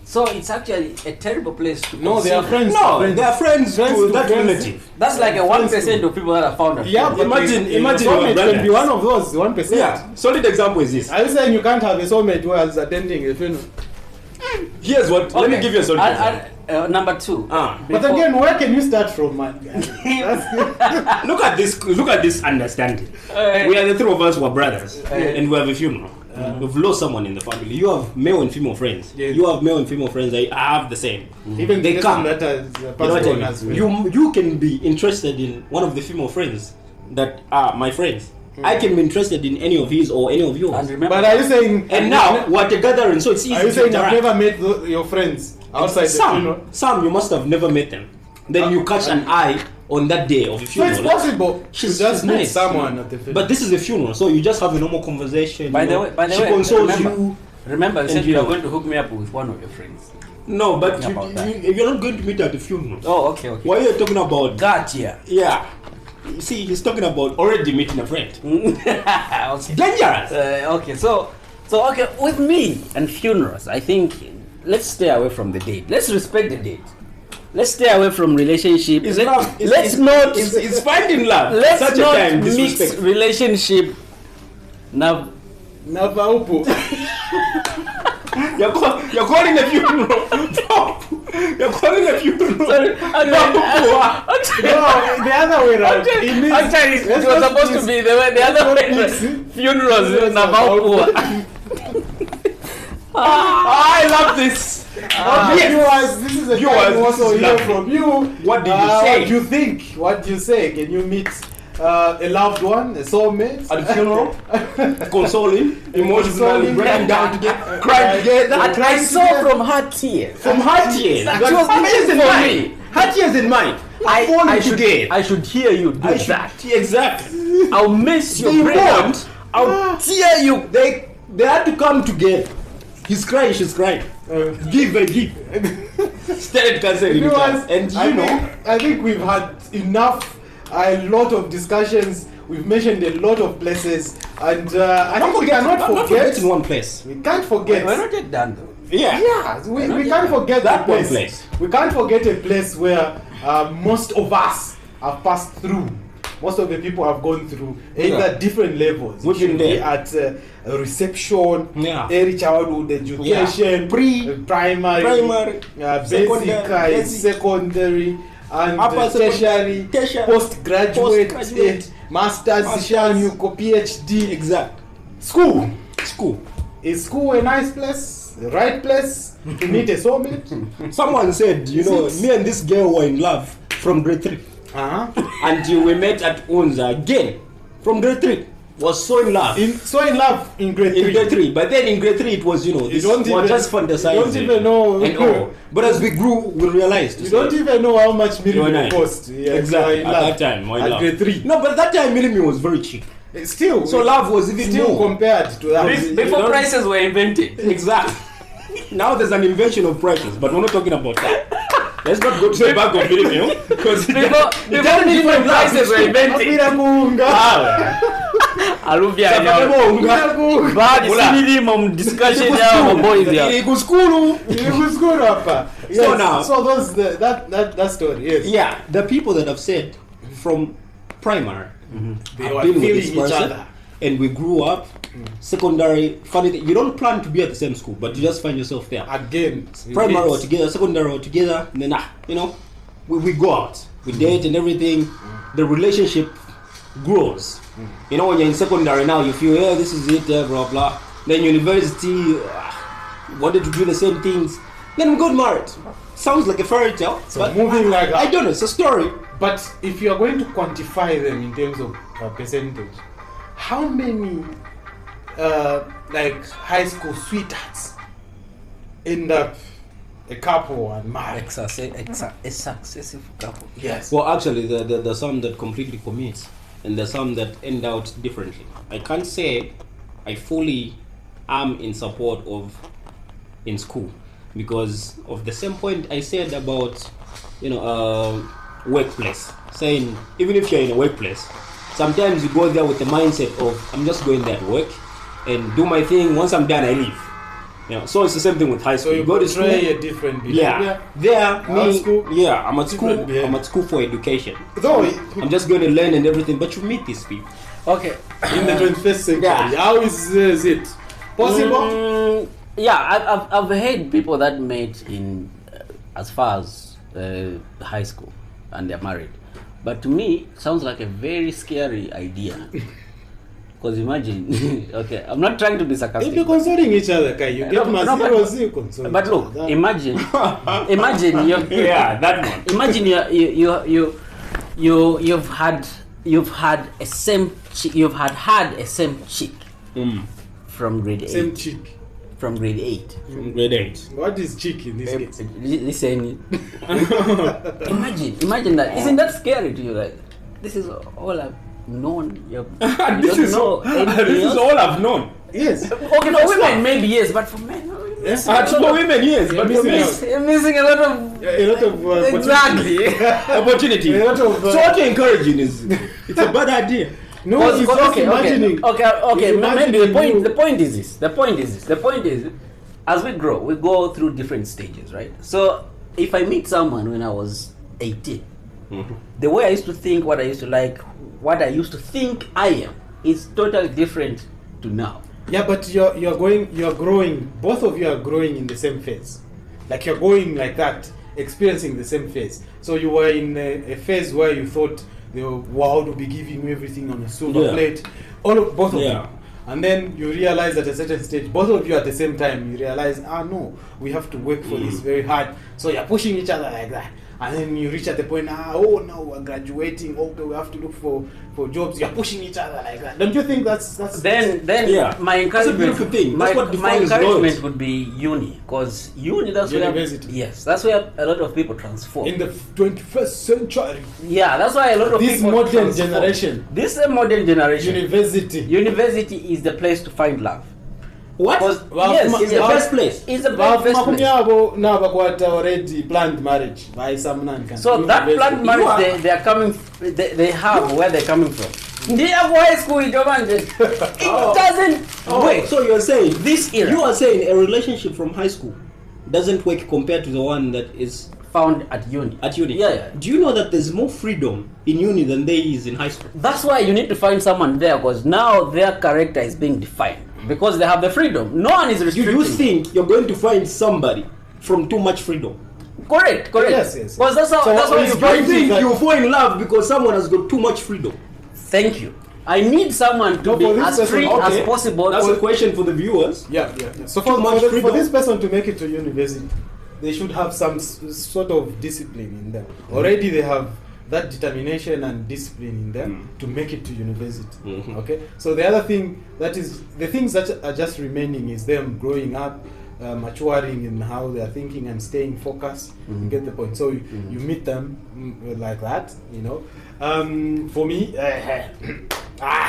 So it's actually a terrible place to no, they are consider. friends. No, friends. they are friends Friends to to that friends. relative. That's like a 1% of people that are found. Yeah, but Imagine a your soulmate can be brothers. one of those 1%. Yeah, solid example is this. Are you saying you can't have a soulmate who is attending a funeral? Here's what. Let me give you a solid example. Number two. Ah. But Before- again, where can you start from, man? That's- Look at this. Look at this understanding. We are the three of us who are brothers, and we have a funeral. We've lost someone in the family. You have male and female friends. Yes. You have male and female friends. I have the same. Even They the come. person that has You know passed what I on mean? as well. You can be interested in one of the female friends that are my friends. I can be interested in any of his or any of yours. And remember, But are you saying? And now we're at a gathering, so it's easy are you to saying I've interact. never met your friends outside the funeral? Some you must have never met them. Then you catch an eye on that day of the So funeral. it's possible to She's just meet nice. someone at the funeral. But this is a funeral, so you just have a normal conversation. by you the know. way, she consoles remember, you. remember, you and said you you are know. going to hook me up with one of your friends. No, but Talking about that. you're not going to meet at the funeral. Oh, okay, okay. What are you talking about? Gotcha. Yeah. You see, he's talking about already meeting a friend. Okay. Dangerous. Okay, so okay, with me and funerals, I think let's stay away from the date. Let's respect the date. Let's stay away from relationship. It's Let- love. let's not It's finding love. let's Such not a time, mix disrespect. relationship. Now, Navaupo. You're calling a funeral. You're calling a funeral. sorry, No, the other way around. Actually, It means- actually, it let's was not supposed to mix- be the other way. mix Funerals funerals in Navajo. I love this. Okay, viewers, this is a Viewers, time we also this is hear lovely. from you. What did you say? What do you think? What do you say? Can you meet a loved one, a soulmate? At the funeral, consoling, emotionally Consoling. breaking down together, crying together. And I saw from her tears. From her tears. That But was her tears in for mind. me. Her tears in mind. I should, together. I should hear you do I should- that. Exactly. I'll miss your They breakup. want. I'll tear you. They had to come together. He's crying, she's crying. Give and give. Started canceling each other. And I you know, think, I think we've had enough, a lot of discussions. We've mentioned a lot of places, and I think we cannot not forget. forget in one place. We can't forget. We're not yet done though. Yeah. Yeah, we can't forget That the one place. place. We can't forget a place where most of us have passed through. Most of the people have gone through either Yeah. different levels. We've It should been be there. at reception, Yeah. early childhood education, primary, basic, Secondary, secondary, and Upper tertiary, tertiary, postgraduate, postgraduate, masters, PhD. Exact. School. School. Is school a nice place? The right place to meet a soulmate? Someone said, you know, me and this girl were in love from grade 3. Until we met at Unza again. From grade 3. Was so in love. So in love in grade 3. In grade 3. But then in grade 3 it was, you know, this don't was even- just fantasizing. you don't even know. And all. But as we grew, we realized. You don't even know how much You minimum and I. cost. Yeah, Exactly. in At love. that time, we're in At love. grade 3. No, but at that time, Milimi was very cheap. Still. So love was even still more. compared to that. Before don't- prices were invented. Exactly. Now there's an invention of prices, but we're not talking about that. Let's not go to the back of Milimi because Before even prices were invented. Bila kuunga. Aluvia Unga. bad sinilimo discussion yao boys ya. Ikuskuru. Ilikuskuru hapa. Yes. So now- So those that story. Yes. Yeah, the people that have said from primary, They I've were been with feeling this each person, other. and we grew up. Secondary, funny thing, you don't plan to be at the same school, but you just find yourself there. Again. Primary or meet. together, secondary or together, and then you know, we go out, we date and everything. The relationship grows. You know, when you're in secondary now, you feel, yeah, this is it, blah blah. Then university, wanted to do the same things. Then we got married. Sounds like a fairy tale. So but moving like I don't know. It's a story. But if you are going to quantify them in terms of percentage, how many like high school sweethearts end up a couple and married? A successful couple. Yes. Well, actually, there's some that completely commit, and there's some that end out differently. I can't say I fully am in support of in school because of the same point I said about, workplace. Saying even if you're in a workplace, sometimes you go there with the mindset of I'm just going there to work and do my thing. Once I'm done, I leave. So it's the same thing with high school. So you go to school. a different behavior. Yeah, there, me, school, yeah, I'm at school. different behavior. I'm at school for education. Though I'm just going to learn and everything, but you meet these people. Okay. in the 21st century, Yeah. how is it possible? Yeah, I've heard people that met in as far as high school and they're married, but to me it sounds like a very scary idea. Because imagine, okay, I'm not trying to be sarcastic. If you're consoling each other, Kai, you get massive console. But look, imagine you Yeah, that one. imagine you've had a same you've had a same chick from grade 8 Same chick. from grade 8. From grade 8. What is chick in this case? Listen, imagine that. Isn't that scary to you? Like, this is all I've known. This is all I've known. Yes. Okay, for women maybe yes, but for men, Yes. For women, yes, but for me, you're missing a lot of A lot of exactly. opportunity. A lot of, So what you're encouraging is it's a bad idea. No, Because- it's just imagining. Okay. It's Maybe the imagining point is this. The point is, as we grow, we go through different stages, right? So if I meet someone when I was 18, the way I used to think, what I used to like, what I used to think I am, is totally different to now. Yeah, but you're growing. Both of you are growing in the same phase. Like you're going like that, experiencing the same phase. So you were in a phase where you thought the world would be giving you everything on a silver plate. Both of you. And then you realize at a certain stage, both of you at the same time, you realize, no, we have to work for this very hard. So you're pushing each other like that. And then you reach at the point, no, we're graduating. Okay, we have to look for jobs. You're pushing each other like that. Don't you think that's Then Yeah. my That's a encouragement, beautiful thing. That's what my defines encouragement loyalty. would be uni, because uni that's University. where that's where a lot of people transform. in the 21st century? Yeah, that's why a lot of This people modern transform. generation. This modern generation. University. Is the place to find love. What? Yes, It's the best place. It's the best Makumi place. abo now bakwata already planned marriage by some nan. So that planned marriage they are coming, they have where they're coming from. They have high school in Japan. It doesn't wait. So you're saying This era you are saying a relationship from high school doesn't work compared to the one that is found at uni. at uni. Yeah. Do you know that there's more freedom in uni than there is in high school? That's why you need to find someone there, because now their character is being defined because they have the freedom. No one is Do restricting. you think you're going to find somebody from too much freedom? Correct. Yes. Because that's how. So that's how it's you going find. to- think you fall in love because someone has got too much freedom? Thank you. I need someone to No, be for this as person, free okay. as possible. That's a question for the viewers. Yeah. So Too much for freedom. this person to make it to university, they should have some sort of discipline in them. Already they have that determination and discipline in them to make it to university. Okay. So the other thing that is the things that are just remaining is them growing up, maturing in how they are thinking and staying focused. You get the point. So you meet them like that, you know. For me,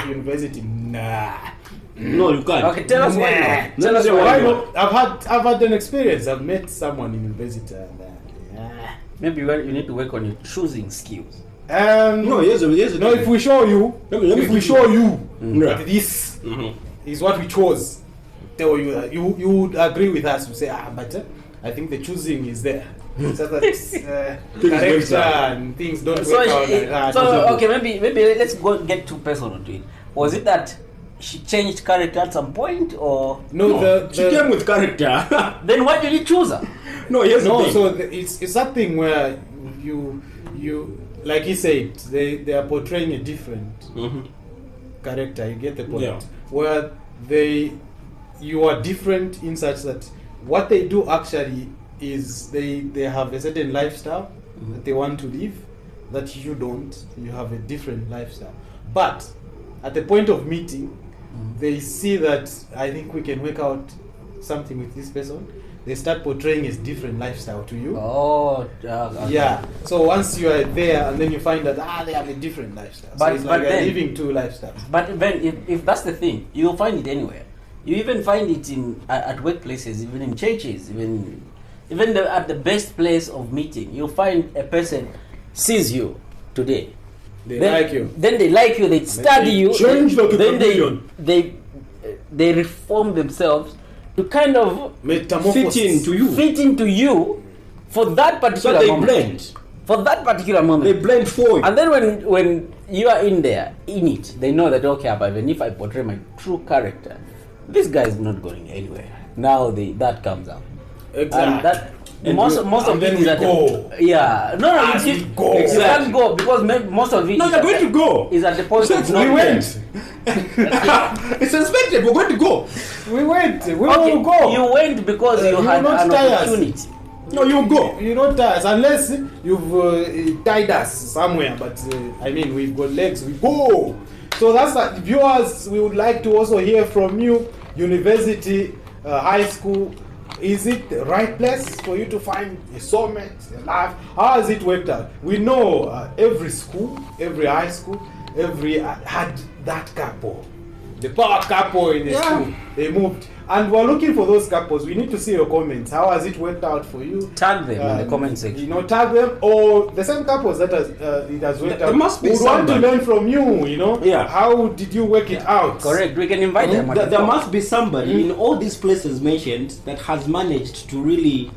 university, nah. No, you can't. Okay, tell us why. Nah. now. Tell us Why why. not? I've had an experience. I've met someone in university. And, Maybe you need to work on your choosing skills. No, here's a no. If we show you, Let me if we give show you- you Yeah. that this is what we chose, tell you that you would agree with us. You say, but I think the choosing is there. So that character south. and things don't work out like that. So okay, maybe let's get too personal to it. Was it that she changed character at some point, or No, She came with character. then why did you choose her? No, here's No, the thing. so it's something where you like he said, they are portraying a different character. You get the point. Yeah. Where you are different in such that what they do actually is they have a certain lifestyle that they want to live that you don't. You have a different lifestyle. But at the point of meeting, they see that I think we can work out something with this person. They start portraying a different lifestyle to you. Oh, okay. Yeah. So once you are there, and then you find that they have a different lifestyle. But- so it's like but they're then- living two lifestyles. But then, if that's the thing, you'll find it anywhere. You even find it at workplaces, even in churches, even at the best place of meeting. You'll find a person sees you today. They Then- like you. Then they like you. They study you. change like a then chameleon. they reform themselves to kind of Metamorphosis. Fit into you. for that So particular they moment. blend. For that particular moment. They blend for you. And then when you are in there, in it, they know that, okay, but even if I portray my true character, this guy is not going anywhere. Now that comes out. Exactly. And that And most we- of and it then is we that go. Yeah. No, you And see, we go. you Exactly. can't go because most of it No, is you're at going the- to go. is at the point of We not went. It's expected. We're going to go. We went. We Okay, will go. you went because you You had will not an tie us. opportunity. No, you go. You don't tie us unless you've tied us somewhere. But I mean, we've got legs. We go. So that's that. Viewers, we would like to also hear from you. University, high school. Is it the right place for you to find a soulmate, a life? How has it worked out? We know every school, every high school, every had that couple, the power couple in the school. They moved, and we're looking for those couples. We need to see your comments. How has it worked out for you? Tag them in the comment section. You know, tag them or the same couples that it has worked There out. must be We want to somebody. learn from you. You know, Yeah. How did you work it out? Correct. We can invite them. at the There top. must be somebody in all these places mentioned that has managed to really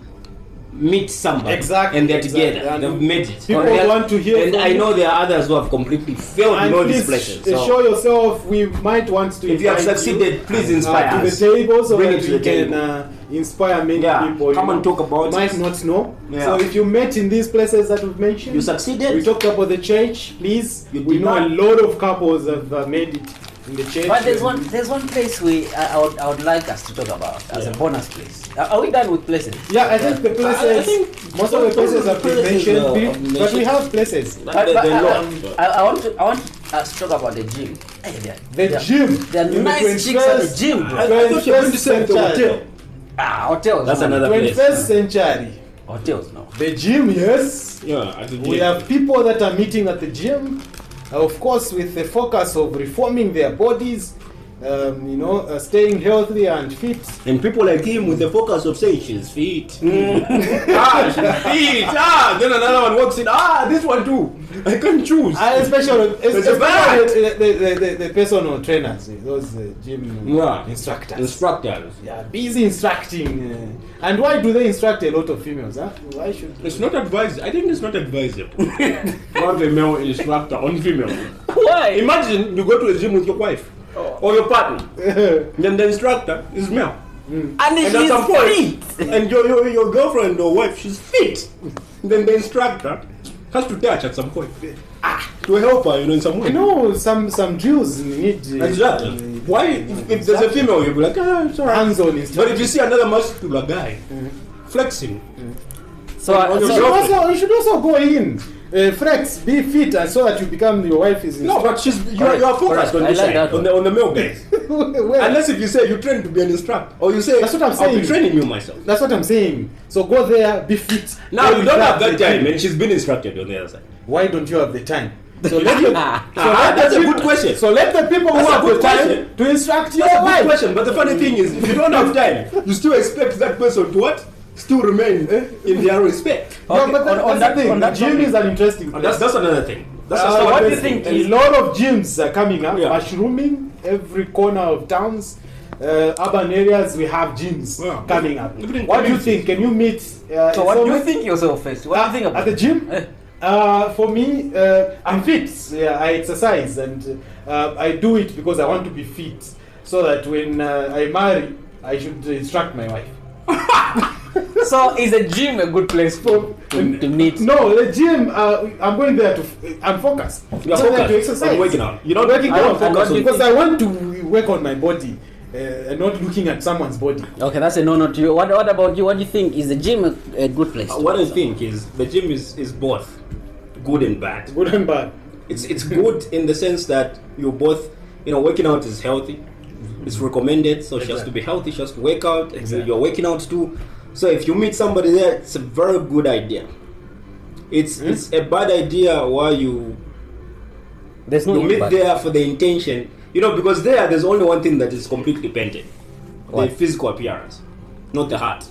meet somebody. Exactly, And they're exactly. together. And They've made it. people Correct? want to hear And from I you. know there are others who have completely failed in And all please these places. So show yourself. We might want to. if you have invite succeeded, please inspire to us. the table so Bring that it to we the can table. inspire many Yeah, people. come and talk about you might it. not know. Yeah. So if you met in these places that we've mentioned, You succeeded. We talked about the church. Please, You we did know not. a lot of couples have made it in the church. But there's one place I would like us to talk about as a bonus place. Are we done with places? Yeah, I think the places. I think most of the places have been places mentioned, are but we mentioned. have places. But they're not. I want us to talk about the gym. Hey, The gym. There are in the nice chicks at the 21st gym, bro. I thought you were going to say the 21st hotel. Hotels. That's man. another place. 21st century. Hotels, no. The gym, yes. Yeah, at the We gym. have people that are meeting at the gym, of course, with the focus of reforming their bodies, staying healthy and fit. And people like him with the focus of saying she's fit. She's fit. Then another one walks in. This one too. I can't choose. And especially bad. the personal trainers, those gym Yeah. instructors. Instructors. Yeah, busy instructing. And why do they instruct a lot of females? Huh? Why should It's not advised. I think it's not advisable to have a male instructor on female. Why? Imagine you go to a gym with your wife or your partner, then the instructor is male. And And at she's some point, fit. and your girlfriend or wife, she's fit. Then the instructor has to touch at some point to help her, in some way. You know, some drills need Exactly. Why, if there's a female, you'll be like, it's alright. hands-on But if instruction. you see another muscular guy flexing, So, On your You girlfriend. should also go in, flex, be fit, and so that you become your wife is. no, but you're focused on I this like side, that one. on the male guys. Well, Unless if you say you train to be an instructor, or you say That's what I'm I'll saying. be training you myself. that's what I'm saying. So go there, be fit. Now Go you with don't have that the time, gym. and she's been instructed on the other side. Why don't you have the time? So let the, That's a good question. So let the people who That's a have the good time question. to instruct you. That's a good question, but the funny thing is, if you don't have time, you still expect that person to what? Still remain in their respect. Yeah, Okay, but that's on the that- thing. on that Gym topic- is an interesting place. That's another thing. That's Uh, what do you there's think A is- lot of gyms are coming up, Yeah. mushrooming every corner of towns. Urban areas, we have gyms Yeah. coming up. Even in What do you communities. think? Can you meet? so what do you someone? think yourself first? What do you think about At the gym? Eh. For me, I'm fit. Yeah, I exercise and I do it because I want to be fit, so that when I marry, I should instruct my wife. So is a gym a good place to meet? No, the gym. I'm going there to. I'm focused. You're I'm going there to focused exercise. on working out. You don't Working I don't- out I don't focus think- because I want to work on my body. not looking at someone's body. Okay, that's a no to you. What about you? What do you think? Is the gym a good place? What I think is the gym is both good and bad. Good and bad. It's good in the sense that you're both, working out is healthy. It's recommended, so she has to be healthy, she has to work out, and you're working out too. So if you meet somebody there, it's a very good idea. It's a bad idea why you meet there for the intention, because there's only one thing that is completely painted. The physical appearance, not the heart.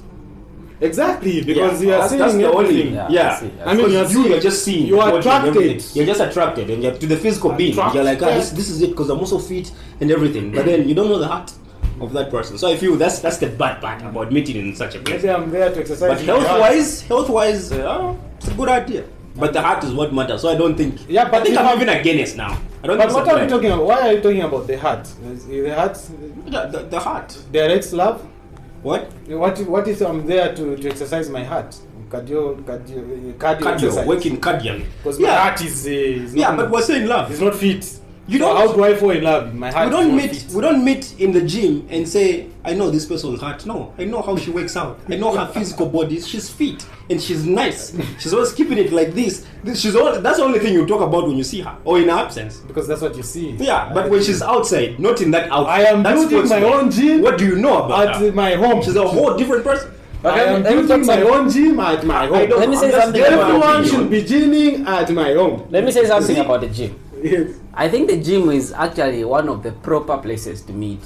Exactly, because you are that's seeing the only everything. I mean, you're just seeing. You are attracted. You're just attracted, and you're to the physical being. You're like, this is it, because I'm also fit and everything. But then you don't know the heart of that person. So I feel that's the bad part about meeting in such a place. Maybe I'm there to exercise. But health-wise, it's a good idea. But the heart is what matters. So I don't think. Yeah, but I think I'm even against now. I don't. But think what are we talking about? Why are you talking about the heart? The heart. The heart. Directs love. What? What is I'm there to exercise my heart? Cardio exercise. Working cardio. Because my heart is not, but we're saying love. It's not fit. You So don't. how do I fall in love? My heart. We don't meet in the gym and say, I know this person's heart. No, I know how she works out. I know her physical body. She's fit and she's nice. She's always keeping it like this. That's the only thing you talk about when you see her or in her absence. Because that's what you see. Yeah, but when she's outside, not in that outfit. I am building my own gym. What do you know about at her? my home. She's a whole different person. I am building my own gym at my home. Let me say something. Everyone should be gymming at my home. Let me say something about the gym. Yes. I think the gym is actually one of the proper places to meet.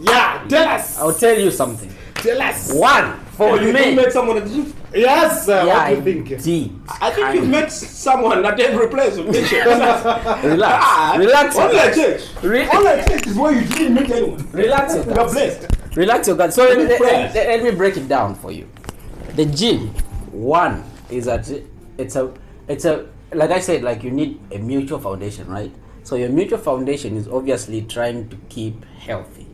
Yeah, tell us. I'll tell you something. Tell us. One, for You men. met someone at the gym? Yes, Yeah, what do I you think? did. I think you've met someone at every place. Relax. Ah, Relax. Only your at guts. church. Only at church is where you didn't meet anyone. Relax your You're guts. blessed. Relax your guts. So Prayers. let me break it down for you. The gym, one is that it's a like I said, like you need a mutual foundation, right? So your mutual foundation is obviously trying to keep healthy.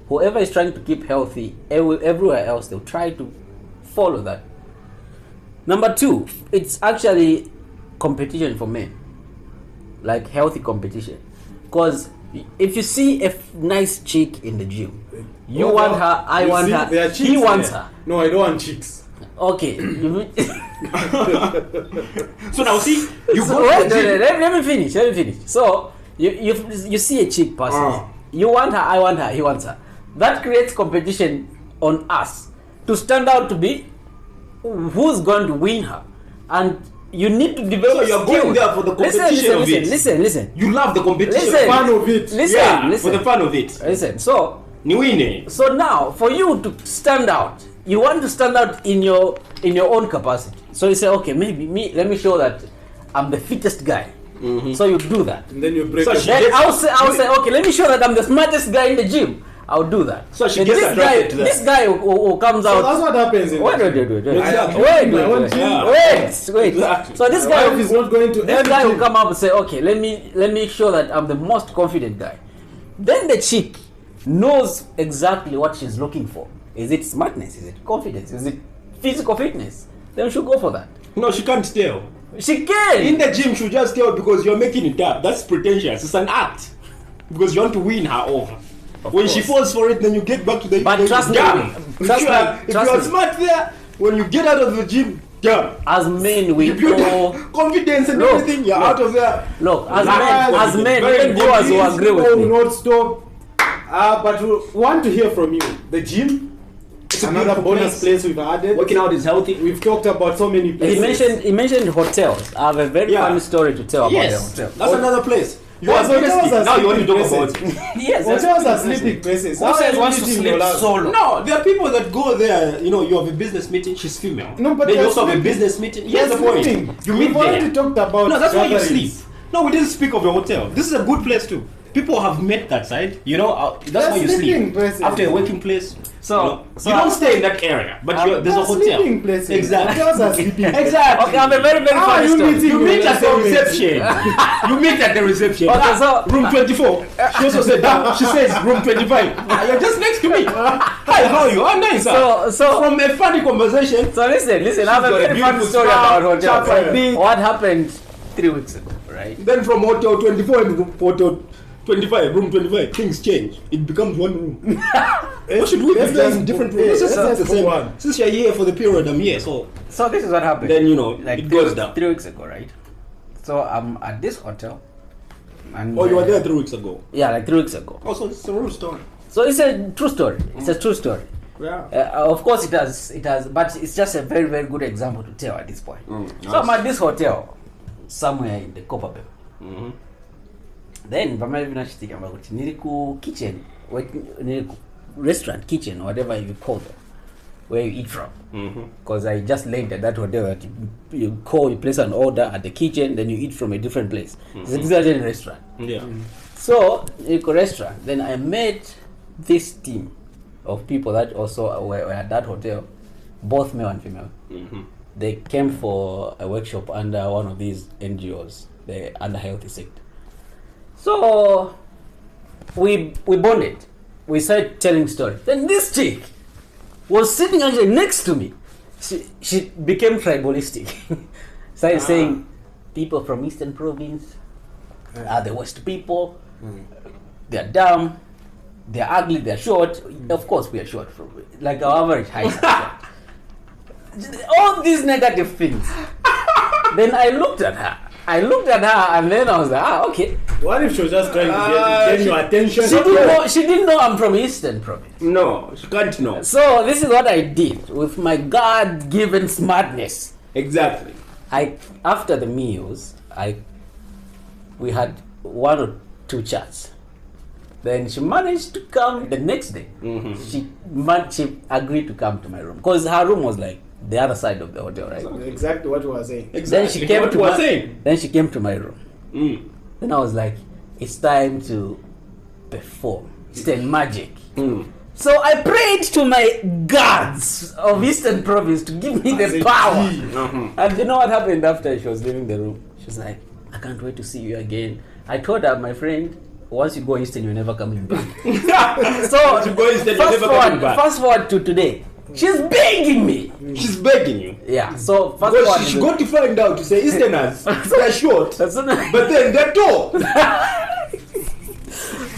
Whoever is trying to keep healthy, everywhere else they'll try to follow that. Number two, it's actually competition for men, like healthy competition. Because if you see a nice chick in the gym, you want her, I want her, there are chicks he wants there. her. No, I don't want chicks. Okay. So now see, you So go to wait, the gym. let me finish. So you see a chick person, you want her, I want her, he wants her. That creates competition on us to stand out to be who's going to win her, and you need to develop. So you're going there for the competition of it. Listen. You love the competition. Listen. Fun of it. Listen. For the fun of it. Listen. So Niwine. now, for you to stand out, you want to stand out in your own capacity. So you say, okay, maybe let me show that I'm the fittest guy. So you do that. And then you break So the she Then gets- I'll say, okay, let me show that I'm the smartest guy in the gym. I'll do that. So she Then gets this attracted guy, to that. this guy who comes So out. that's what happens in Wait. the gym. Exactly. My own gym. Wait. Exactly. So this My guy, wife is not going to this every guy will gym. come up and say, okay, let me show that I'm the most confident guy. Then the chick knows exactly what she's looking for. Is it smartness? Is it confidence? Is it physical fitness? Then she'll go for that. No, she can't tell. She can. In the gym, she'll just tell because you're making it up. That's pretentious. It's an act. Because you want to win her over. When she falls for it, then you get back to the But then trust you me, damn. trust If me, you are smart there, when you get out of the gym, damn. As men, we You build know. confidence and Look, everything, you're look. out of there. Look, as Lies, men, very even viewers will good. agree with People me. will not stop. But we want to hear from you. The gym, It's a another beautiful bonus place we've added. Working out is healthy. We've talked about so many places. He mentioned hotels. I have a very Yeah. funny story to tell Yes, about the hotel. that's another place. You Yes, are hotels domestic. are Now you want to talk sleeping about places. Yes, Hotels are sleeping places. Who How says are wants to you meeting sleep your love? solo? No, there are people that go there. You know, you have a business meeting. She's female. No, but then you they're also have a sleeping. business meeting. They're Here's the point. sleeping. You We've meet already there. talked about No, that's why you sleep. gatherings. No, we didn't speak of a hotel. This is a good place too. People have met that side. You know, that's They're why you sleeping sleep places. after a working place. So you don't stay in that area, but there's a They're hotel. sleeping places. Exactly. Hotels are sleeping places. Exactly. Okay, I have a very How are funny you story. meeting You meet at the your reception. You meet at the reception. Okay, so- room 24. She also said that. She says room 25. You're just next to me. Hi, how are you? Oh, nice. So From a funny conversation. So listen, I have a got a very funny beautiful story spa, about chapel, hotels. beach. What happened 3 weeks ago, right? Then from hotel 24 and hotel 25, room 25, things change. It becomes one room. What should we be Let's doing just in different book- rooms? yeah, It's let's just the just book same. one. Since you're here for the period I'm here, so So this is what happened. Then, you know, like it goes down. 3 weeks ago, right? So I'm at this hotel. And, oh, you were there 3 weeks ago. Yeah, like 3 weeks ago. Oh, so it's a real story. So it's a true story. It's a true story. Yeah. Of course it has, but it's just a very, very good example to tell at this point. So I'm nice. at this hotel, somewhere in the Copperbelt. Mm-hmm. Then vamavinachitika kuti niri ku kitchen, niri ku restaurant kitchen, whatever you call it, where you eat from. Because I just learned at that hotel that you call, you place an order at the kitchen, then you eat from a different place. It's a different restaurant. Yeah. So in a restaurant, then I met this team of people that also were at that hotel, both male and female. They came for a workshop under one of these NGOs, the under healthy sector. So we bonded. We started telling stories. Then this chick was sitting actually next to me. She became tribalistic. Started saying people from Eastern Province are the worst people. They're dumb. They're ugly. They're short. Of course, we are short. Like our average height. All these negative things. Then I looked at her, and then I was like, okay. What if she was just trying to get your attention? She didn't know I'm from Eastern Province. No, she can't know. So this is what I did with my God-given smartness. Exactly. After the meals, we had 1 or 2 chats. Then she managed to come the next day. She agreed to come to my room because her room was like the other side of the hotel, right? Exactly what we were saying. Then she came what to we were my, saying. Then she came to my room. Then I was like, it's time to perform. It's the magic. So I prayed to my gods of Eastern Province to give me the power. And you know what happened after she was leaving the room? She was like, I can't wait to see you again. I told her, my friend, once you go Eastern, you're never coming back. So you go Eastern, you're never coming back. fast forward to today. She's begging me. She's begging you. Yeah. So fast Because forward. she got to find out to say Easterners, they're short, That's not- but then they're tall.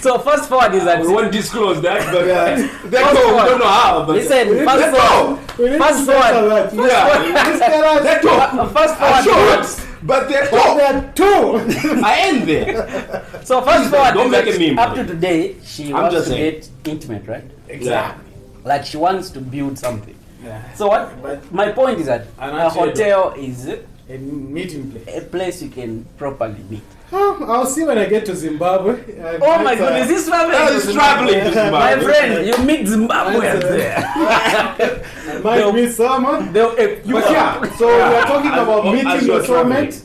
So fast forward is that We won't disclose that, but they're Fast tall. We forward. don't know how. But Listen, fast they're tall. forward. We need Fast to censor forward. that. Yeah, they're tall. Fast Are forward. short, but they're But tall. there are 2. I end there. So fast forward. don't is make that a meme. Up to today, she wants just to saying. get intimate, right? Exactly. Like she wants to build something. Yeah. So what? My point is that a hotel is A meeting place. a place you can properly meet. I'll see when I get to Zimbabwe. Oh my goodness, this That family is traveling to Zimbabwe. My friend, you meet Zimbabweans there. I might meet someone. They'll- You yeah. So we are talking about as meeting you're your soulmate.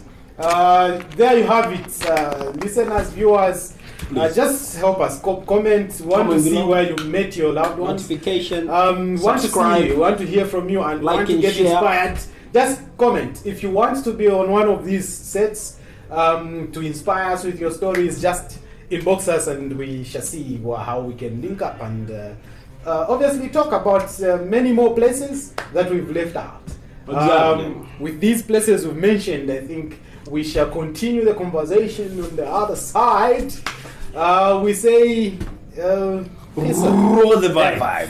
There you have it, listeners, viewers. Just help us comment. Want to Comment see below. where you met your loved ones. Notification. Want to Subscribe. see, want to hear from you, and Like want to and get share. inspired. Just comment if you want to be on one of these sets. To inspire us with your stories, just inbox us and we shall see how we can link up and obviously talk about many more places that we've left out. Exactly. With these places we've mentioned, I think we shall continue the conversation on the other side. We say, peace out. Roll the vibe.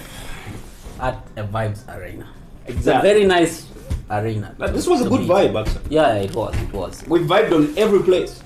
At a Vibes Arena. It's a Exactly. very nice arena. This was a to good be. vibe, actually. Yeah, it was. We vibed on every place.